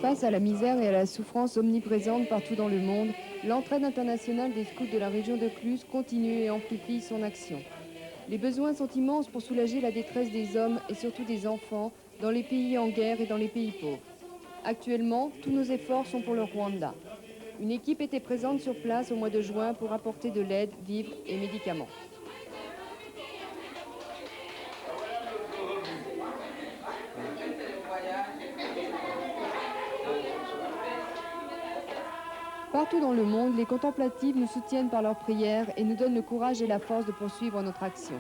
Face à la misère et à la souffrance omniprésente partout dans le monde, l'entraide internationale des scouts de la région de Cluse continue et amplifie son action. Les besoins sont immenses pour soulager la détresse des hommes et surtout des enfants dans les pays en guerre et dans les pays pauvres. Actuellement, tous nos efforts sont pour le Rwanda. Une équipe était présente sur place au mois de juin pour apporter de l'aide, vivres et médicaments. Partout dans le monde, les contemplatifs nous soutiennent par leurs prières et nous donnent le courage et la force de poursuivre notre action.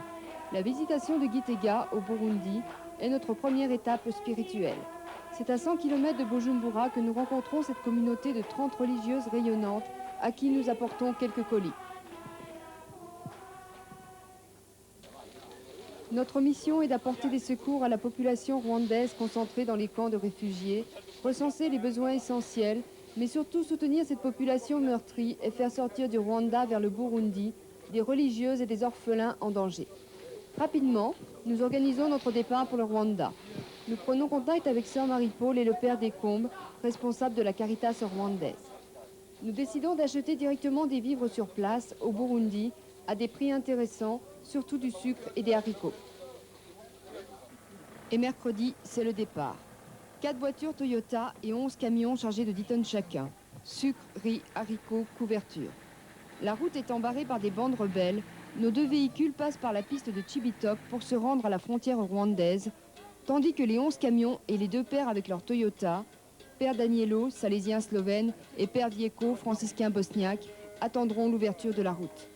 La visitation de Gitega, au Burundi, est notre première étape spirituelle. C'est à 100 km de Bujumbura que nous rencontrons cette communauté de 30 religieuses rayonnantes à qui nous apportons quelques colis. Notre mission est d'apporter des secours à la population rwandaise concentrée dans les camps de réfugiés, recenser les besoins essentiels, mais surtout soutenir cette population meurtrie et faire sortir du Rwanda vers le Burundi des religieuses et des orphelins en danger. Rapidement, nous organisons notre départ pour le Rwanda. Nous prenons contact avec Sœur Marie-Paul et le Père Descombes, responsable de la Caritas rwandaise. Nous décidons d'acheter directement des vivres sur place, au Burundi, à des prix intéressants, surtout du sucre et des haricots. Et mercredi, c'est le départ. 4 voitures Toyota et 11 camions chargés de 10 tonnes chacun. Sucre, riz, haricots, couverture. La route étant barrée par des bandes rebelles, nos 2 véhicules passent par la piste de Chibitok pour se rendre à la frontière rwandaise, tandis que les 11 camions et les 2 pères avec leur Toyota, Père Danielo, salésien slovène, et Père Dieko, franciscain bosniaque, attendront l'ouverture de la route.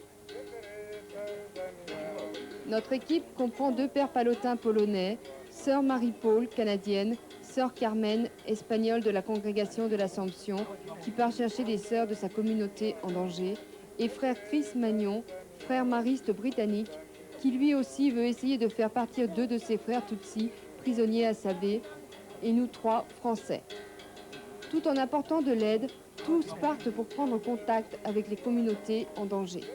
Notre équipe comprend 2 pères palotins polonais, Sœur Marie-Paul, canadienne, Sœur Carmen, espagnole de la congrégation de l'Assomption, qui part chercher des sœurs de sa communauté en danger, et frère Chris Magnon, frère mariste britannique, qui lui aussi veut essayer de faire partir 2 de ses frères Tutsis, prisonniers à Savé, et nous 3 Français. Tout en apportant de l'aide, tous partent pour prendre contact avec les communautés en danger.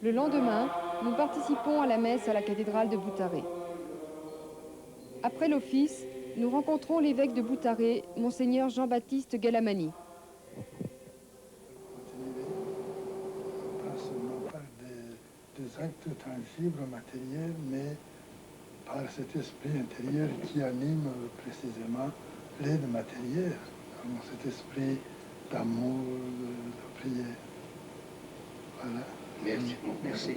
Le lendemain, nous participons à la messe à la cathédrale de Boutaré. Après l'office, nous rencontrons l'évêque de Boutaré, Monseigneur Jean-Baptiste Galamani. Pas seulement par des actes tangibles, matériels, mais par cet esprit intérieur qui anime précisément l'aide matérielle, cet esprit d'amour, de prière. Voilà. Merci, merci.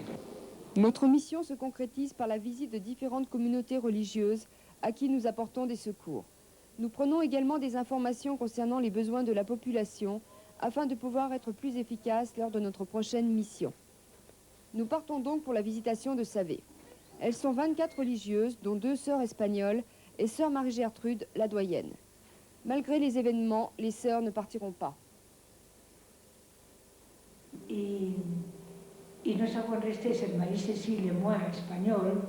Notre mission se concrétise par la visite de différentes communautés religieuses à qui nous apportons des secours. Nous prenons également des informations concernant les besoins de la population afin de pouvoir être plus efficaces lors de notre prochaine mission. Nous partons donc pour la visitation de Savé. Elles sont 24 religieuses, dont 2 sœurs espagnoles et sœur Marie-Gertrude, la doyenne. Malgré les événements, les sœurs ne partiront pas. I no savons rester, cette Marie-Cécile et moi, espagnol,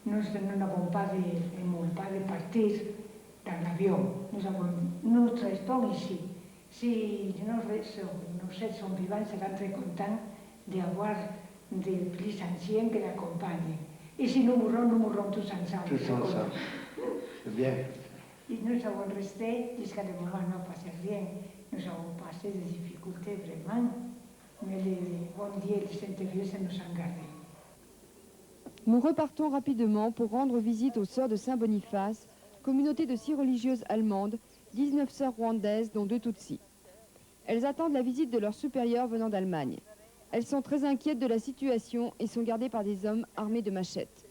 nous n'avons pas de partir dans l'avion. Nous restons ici. Si nos êtres sont vivants, seront très contents d'avoir des plus anciens qui l'accompagnent. Et si nous mourrons tous ensemble. Tous ensemble. C'est bien. Et nous avons resté, jusqu'à le moment où n'a passé rien. Nous avons passé des difficultés vraiment. Mais les bons dieux et les Saintes-Vieux nous ont gardés. Nous repartons rapidement pour rendre visite aux sœurs de Saint-Boniface, communauté de 6 religieuses allemandes, 19 sœurs rwandaises, dont 2 Tutsis. Elles attendent la visite de leurs supérieurs venant d'Allemagne. Elles sont très inquiètes de la situation et sont gardées par des hommes armés de machettes.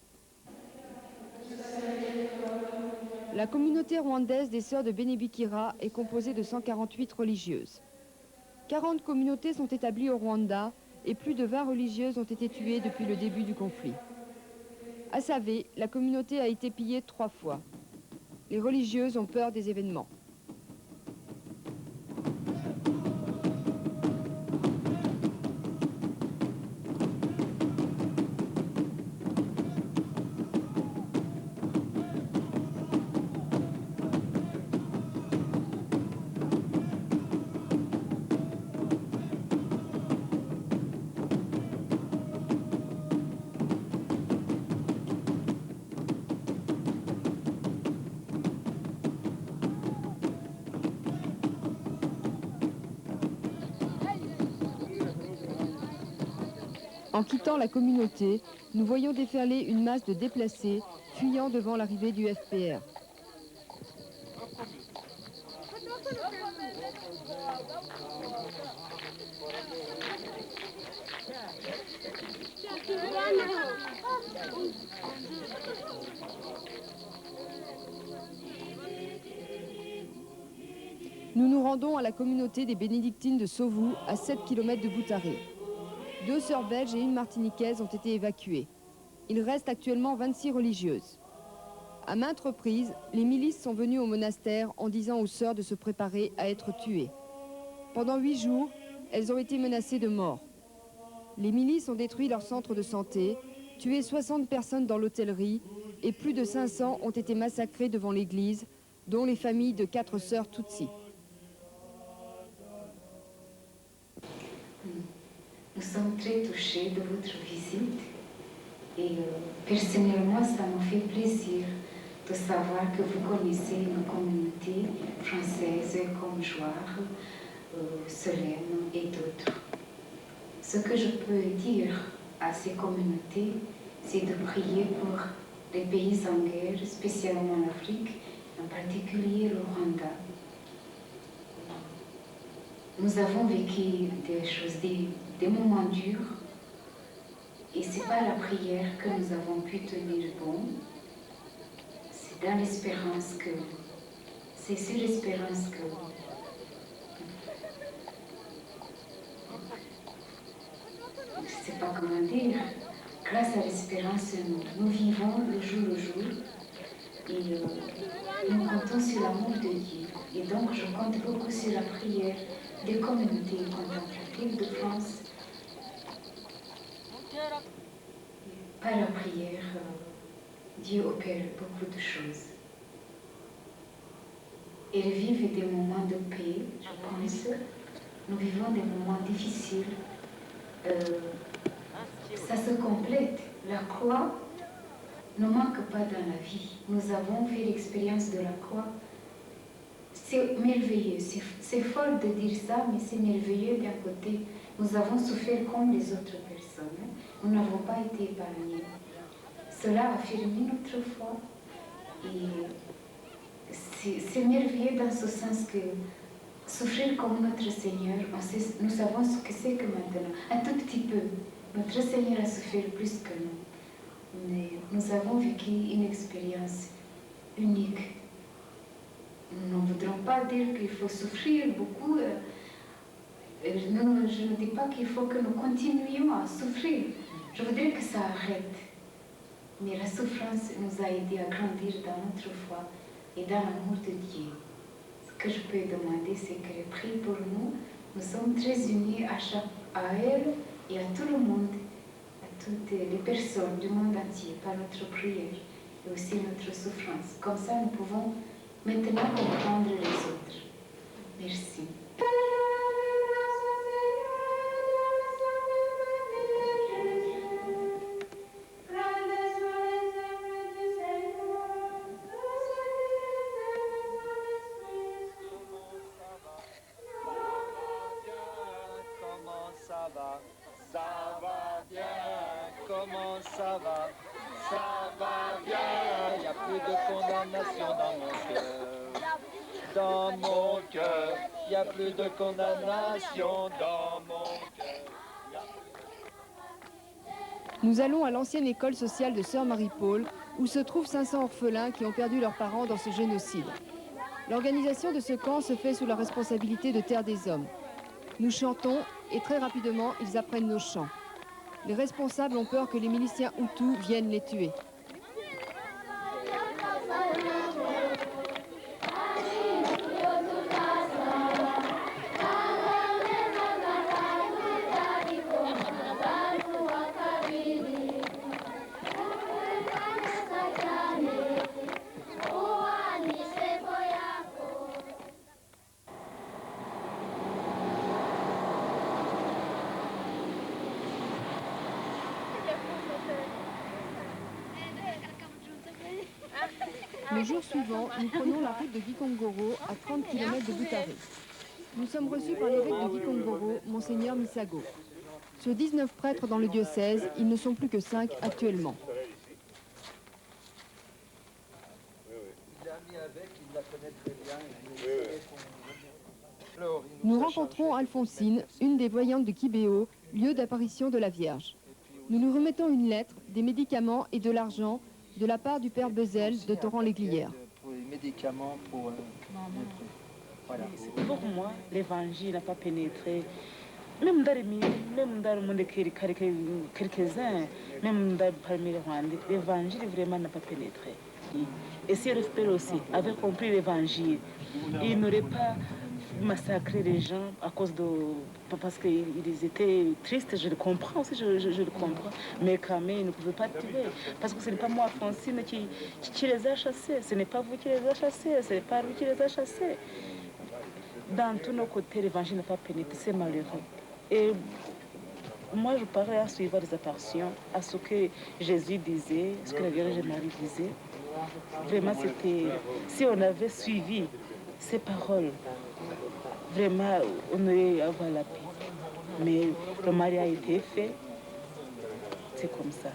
La communauté rwandaise des sœurs de Benebikira est composée de 148 religieuses. 40 communautés sont établies au Rwanda et plus de 20 religieuses ont été tuées depuis le début du conflit. À Savé, la communauté a été pillée 3 fois. Les religieuses ont peur des événements. En quittant la communauté, nous voyons déferler une masse de déplacés fuyant devant l'arrivée du FPR. Nous nous rendons à la communauté des bénédictines de Sauvou, à 7 km de Boutaré. 2 sœurs belges et une martiniquaise ont été évacuées. Il reste actuellement 26 religieuses. À maintes reprises, les milices sont venues au monastère en disant aux sœurs de se préparer à être tuées. Pendant 8 jours, elles ont été menacées de mort. Les milices ont détruit leur centre de santé, tué 60 personnes dans l'hôtellerie et plus de 500 ont été massacrées devant l'église, dont les familles de 4 sœurs Tutsi. Nous sommes très touchés de votre visite et personnellement, ça me fait plaisir de savoir que vous connaissez une communauté française comme Jouarre, Solène et d'autres. Ce que je peux dire à ces communautés, c'est de prier pour les pays en guerre, spécialement l'Afrique, en particulier le Rwanda. Nous avons vécu des choses, des moments durs, et ce n'est pas la prière que nous avons pu tenir bon, c'est dans l'espérance que, c'est sur l'espérance que, je ne sais pas comment dire, grâce à l'espérance, nous vivons le jour, et nous comptons sur l'amour de Dieu. Et donc je compte beaucoup sur la prière des communautés contemplatives de France. Par la prière, Dieu opère beaucoup de choses. Ils vivent des moments de paix, je pense. Nous vivons des moments difficiles. Ça se complète. La croix ne manque pas dans la vie. Nous avons fait l'expérience de la croix. C'est merveilleux. C'est fort de dire ça, mais c'est merveilleux d'un côté. Nous avons souffert comme les autres personnes. Nous n'avons pas été épargnés. Cela a affirmé notre foi. Et c'est merveilleux dans ce sens que souffrir comme notre Seigneur, nous savons ce que c'est que maintenant. Un tout petit peu. Notre Seigneur a souffert plus que nous. Mais nous avons vécu une expérience unique. Nous ne voudrons pas dire qu'il faut souffrir beaucoup. Je ne dis pas qu'il faut que nous continuions à souffrir. Je voudrais que ça arrête. Mais la souffrance nous a aidés à grandir dans notre foi et dans l'amour de Dieu. Ce que je peux demander, c'est qu'elle prie pour nous. Nous sommes très unis à elle et à tout le monde, à toutes les personnes du monde entier par notre prière et aussi notre souffrance. Comme ça, nous pouvons maintenant comprendre les autres. Merci. Ça va bien, comment ça va? Ça va bien, il n'y a plus de condamnation dans mon cœur. Dans mon cœur, il n'y a plus de condamnation dans mon cœur. Nous allons à l'ancienne école sociale de Sœur Marie-Paul, où se trouvent 500 orphelins qui ont perdu leurs parents dans ce génocide. L'organisation de ce camp se fait sous la responsabilité de Terre des Hommes. Nous chantons et très rapidement, ils apprennent nos chants. Les responsables ont peur que les miliciens Hutus viennent les tuer. Le jour suivant, nous prenons la route de Gikongoro à 30 km de Boutaré. Nous sommes reçus par l'évêque de Gikongoro, Monseigneur Misago. Sur 19 prêtres dans le diocèse, ils ne sont plus que 5 actuellement. Nous rencontrons Alphonsine, une des voyantes de Kibéo, lieu d'apparition de la Vierge. Nous lui remettons une lettre, des médicaments et de l'argent de la part du père Bezel de Torrent-l'Aiguilière. Pour les médicaments, pour le truc. Voilà. Pour moi, l'évangile n'a pas pénétré. Même dans le monde quelques-uns, même parmi les Rwandais, l'évangile vraiment n'a pas pénétré. Et si Robespierre aussi avait compris l'évangile, il n'aurait pas massacré les gens à cause de... parce qu'ils étaient tristes, je le comprends aussi, je le comprends. Mais quand même, ils ne pouvaient pas tuer. Parce que ce n'est pas moi, Francine, qui les a chassés. Ce n'est pas vous qui les a chassés, ce n'est pas lui qui les a chassés. Dans tous nos côtés, l'évangile n'a pas pénétré, c'est malheureux. Et moi, je parlais à suivre les apparitions, à ce que Jésus disait, ce que la Vierge Marie disait. Vraiment, c'était... Si on avait suivi ces paroles, vraiment, on aurait avoir la paix. Mais le mariage a été fait, c'est comme ça.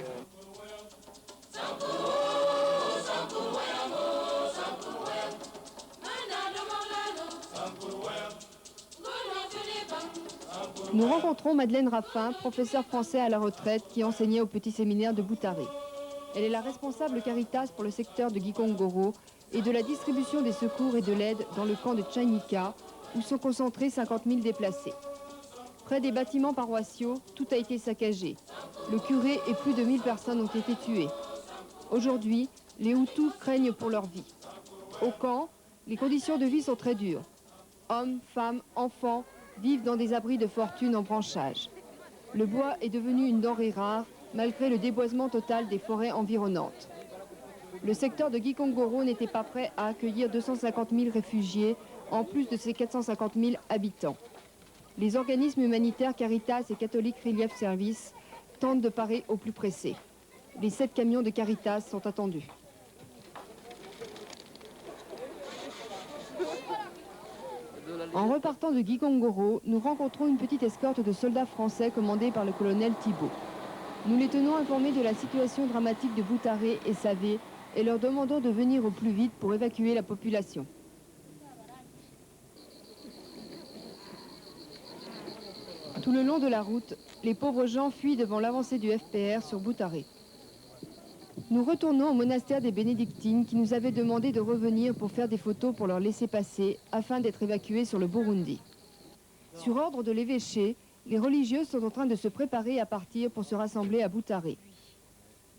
Nous rencontrons Madeleine Raffin, professeure français à la retraite qui enseignait au petit séminaire de Boutaré. Elle est la responsable Caritas pour le secteur de Gikongoro et de la distribution des secours et de l'aide dans le camp de Tchainika, où sont concentrés 50 000 déplacés. Près des bâtiments paroissiaux, tout a été saccagé. Le curé et plus de 1000 personnes ont été tuées. Aujourd'hui, les Hutus craignent pour leur vie. Au camp, les conditions de vie sont très dures. Hommes, femmes, enfants vivent dans des abris de fortune en branchage. Le bois est devenu une denrée rare, malgré le déboisement total des forêts environnantes. Le secteur de Gikongoro n'était pas prêt à accueillir 250 000 réfugiés, en plus de ses 450 000 habitants. Les organismes humanitaires Caritas et Catholic Relief Service tentent de parer au plus pressé. Les 7 camions de Caritas sont attendus. En repartant de Gikongoro, nous rencontrons une petite escorte de soldats français commandée par le colonel Thibault. Nous les tenons informés de la situation dramatique de Boutaré et Savé et leur demandons de venir au plus vite pour évacuer la population. Tout le long de la route, les pauvres gens fuient devant l'avancée du FPR sur Boutaré. Nous retournons au monastère des Bénédictines qui nous avait demandé de revenir pour faire des photos pour leur laisser passer afin d'être évacués sur le Burundi. Sur ordre de l'évêché, les religieuses sont en train de se préparer à partir pour se rassembler à Boutaré.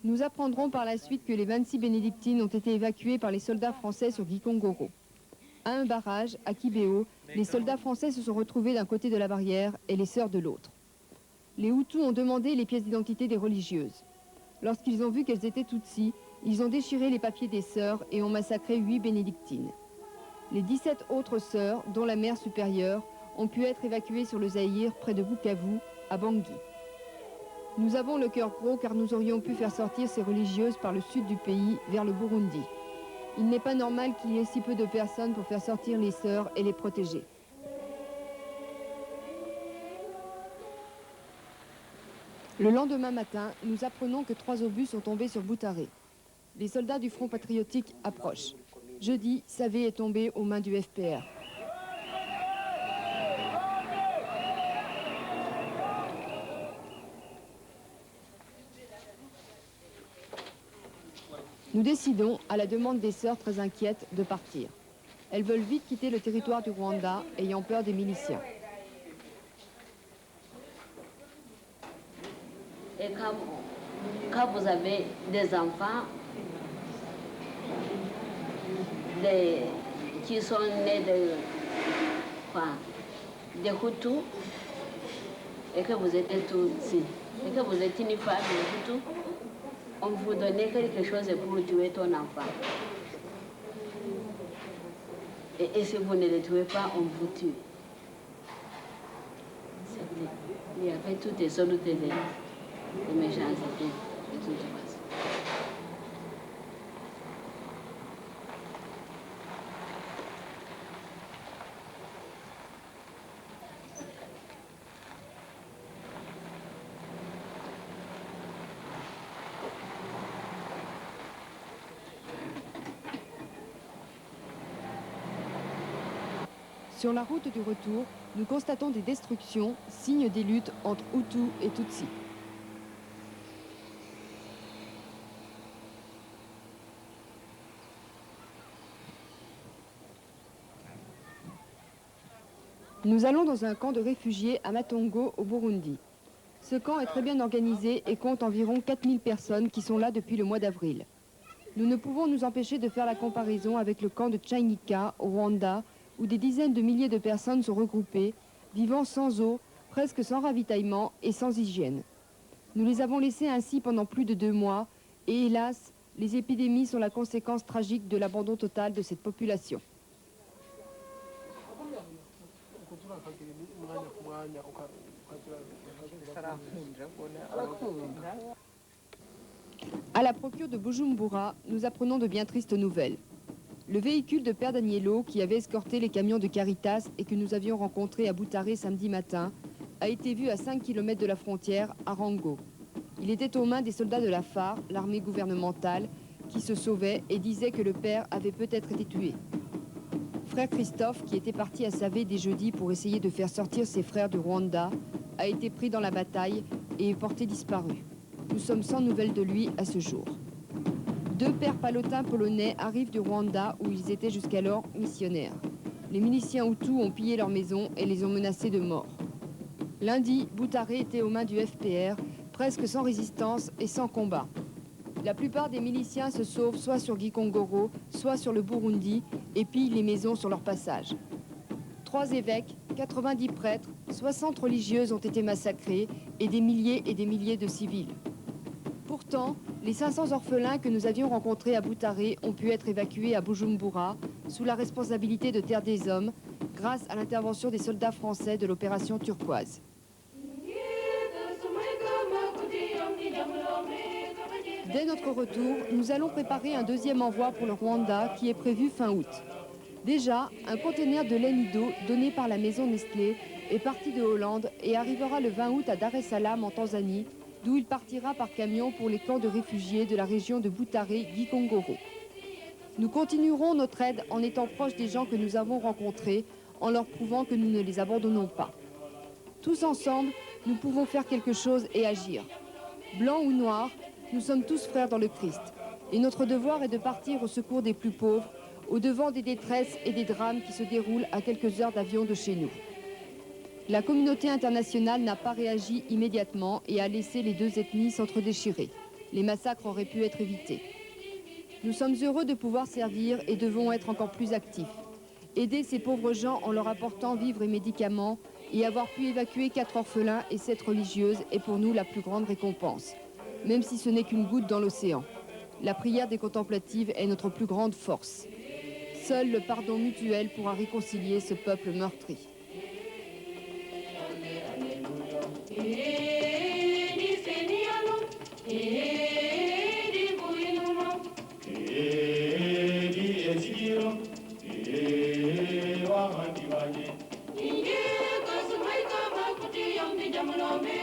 Nous apprendrons par la suite que les 26 bénédictines ont été évacuées par les soldats français sur Gikongoro. À un barrage, à Kibéo, les soldats français se sont retrouvés d'un côté de la barrière et les sœurs de l'autre. Les Hutus ont demandé les pièces d'identité des religieuses. Lorsqu'ils ont vu qu'elles étaient Tutsis, ils ont déchiré les papiers des sœurs et ont massacré 8 bénédictines. Les 17 autres sœurs, dont la mère supérieure, ont pu être évacuées sur le Zaïre près de Bukavu, à Bangui. Nous avons le cœur gros car nous aurions pu faire sortir ces religieuses par le sud du pays, vers le Burundi. Il n'est pas normal qu'il y ait si peu de personnes pour faire sortir les sœurs et les protéger. Le lendemain matin, nous apprenons que 3 obus sont tombés sur Boutaré. Les soldats du Front patriotique approchent. Jeudi, Savé est tombé aux mains du FPR. Nous décidons, à la demande des sœurs très inquiètes, de partir. Elles veulent vite quitter le territoire du Rwanda, ayant peur des miliciens. Et quand vous avez des enfants qui sont nés des Hutus et que vous êtes Tutsi, et que vous êtes une femme de Hutu, on vous donnait quelque chose pour tuer ton enfant. Et si vous ne le tuez pas, on vous tue. Il y avait toutes les sortes de méchanceté de toute façon. Sur la route du retour, nous constatons des destructions, signes des luttes entre Hutus et Tutsis. Nous allons dans un camp de réfugiés à Matongo, au Burundi. Ce camp est très bien organisé et compte environ 4000 personnes qui sont là depuis le mois d'avril. Nous ne pouvons nous empêcher de faire la comparaison avec le camp de Tchainika, au Rwanda, où des dizaines de milliers de personnes sont regroupées, vivant sans eau, presque sans ravitaillement et sans hygiène. Nous les avons laissés ainsi pendant plus de 2 mois et hélas, les épidémies sont la conséquence tragique de l'abandon total de cette population. À la procure de Bujumbura, nous apprenons de bien tristes nouvelles. Le véhicule de Père Danielo, qui avait escorté les camions de Caritas et que nous avions rencontré à Boutaré samedi matin, a été vu à 5 km de la frontière, à Rango. Il était aux mains des soldats de la FAR, l'armée gouvernementale, qui se sauvaient et disaient que le père avait peut-être été tué. Frère Christophe, qui était parti à Savé dès jeudi pour essayer de faire sortir ses frères du Rwanda, a été pris dans la bataille et est porté disparu. Nous sommes sans nouvelles de lui à ce jour. 2 pères palotins polonais arrivent du Rwanda où ils étaient jusqu'alors missionnaires. Les miliciens Hutus ont pillé leur maison et les ont menacés de mort. Lundi, Boutaré était aux mains du FPR, presque sans résistance et sans combat. La plupart des miliciens se sauvent soit sur Gikongoro, soit sur le Burundi et pillent les maisons sur leur passage. 3 évêques, 90 prêtres, 60 religieuses ont été massacrés et des milliers de civils. Pourtant, les 500 orphelins que nous avions rencontrés à Boutaré ont pu être évacués à Bujumbura sous la responsabilité de Terre des Hommes grâce à l'intervention des soldats français de l'opération Turquoise. Dès notre retour, nous allons préparer un 2e envoi pour le Rwanda qui est prévu fin août. Déjà, un conteneur de lait Nido donné par la maison Nestlé est parti de Hollande et arrivera le 20 août à Dar es Salaam en Tanzanie, d'où il partira par camion pour les camps de réfugiés de la région de Boutaré-Gikongoro. Nous continuerons notre aide en étant proches des gens que nous avons rencontrés, en leur prouvant que nous ne les abandonnons pas. Tous ensemble, nous pouvons faire quelque chose et agir. Blancs ou noirs, nous sommes tous frères dans le Christ. Et notre devoir est de partir au secours des plus pauvres, au-devant des détresses et des drames qui se déroulent à quelques heures d'avion de chez nous. La communauté internationale n'a pas réagi immédiatement et a laissé les 2 ethnies s'entre-déchirer. Les massacres auraient pu être évités. Nous sommes heureux de pouvoir servir et devons être encore plus actifs. Aider ces pauvres gens en leur apportant vivres et médicaments et avoir pu évacuer 4 orphelins et 7 religieuses est pour nous la plus grande récompense, même si ce n'est qu'une goutte dans l'océan. La prière des contemplatives est notre plus grande force. Seul le pardon mutuel pourra réconcilier ce peuple meurtri. Inge kasumai kama kuti yambi jamulome